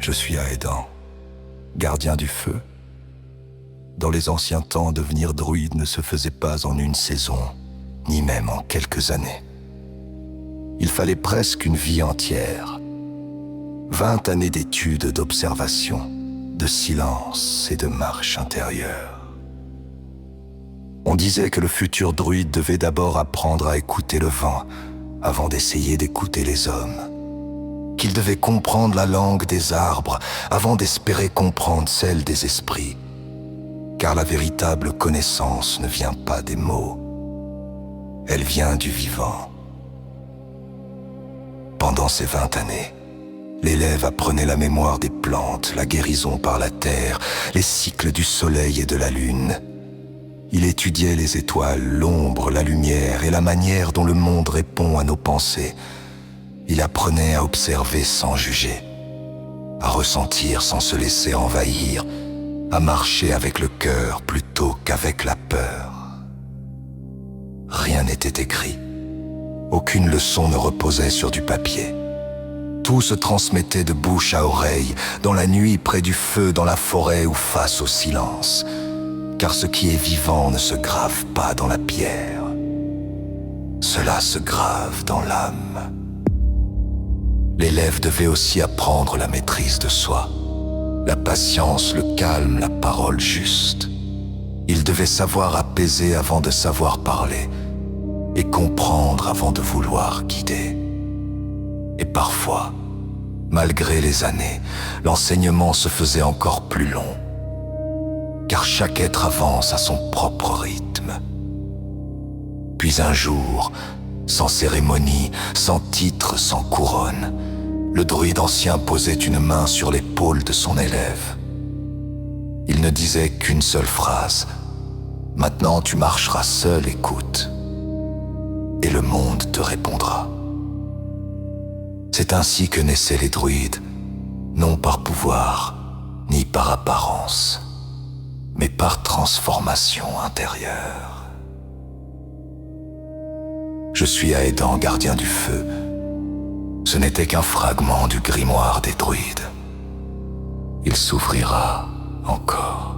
Je suis Aedan, gardien du feu. Dans les anciens temps, devenir druide ne se faisait pas en une saison, ni même en quelques années. Il fallait presque une vie entière. 20 années d'études, d'observation, de silence et de marche intérieure. On disait que le futur druide devait d'abord apprendre à écouter le vent avant d'essayer d'écouter les hommes. Qu'il devait comprendre la langue des arbres avant d'espérer comprendre celle des esprits. Car la véritable connaissance ne vient pas des mots, elle vient du vivant. Pendant ces 20 années, l'élève apprenait la mémoire des plantes, la guérison par la terre, les cycles du soleil et de la lune. Il étudiait les étoiles, l'ombre, la lumière et la manière dont le monde répond à nos pensées. Il apprenait à observer sans juger, à ressentir sans se laisser envahir, à marcher avec le cœur plutôt qu'avec la peur. Rien n'était écrit. Aucune leçon ne reposait sur du papier. Tout se transmettait de bouche à oreille, dans la nuit, près du feu, dans la forêt ou face au silence. Car ce qui est vivant ne se grave pas dans la pierre. Cela se grave dans l'âme. L'élève devait aussi apprendre la maîtrise de soi. La patience, le calme, la parole juste. Il devait savoir apaiser avant de savoir parler et comprendre avant de vouloir guider. Et parfois, malgré les années, l'enseignement se faisait encore plus long, car chaque être avance à son propre rythme. Puis un jour, sans cérémonie, sans titre, sans couronne, le druide ancien posait une main sur l'épaule de son élève. Il ne disait qu'une seule phrase. « Maintenant tu marcheras seul, écoute, et le monde te répondra. » C'est ainsi que naissaient les druides, non par pouvoir, ni par apparence, mais par transformation intérieure. Je suis Aedan, gardien du feu. Ce n'était qu'un fragment du grimoire des druides. Il s'ouvrira encore.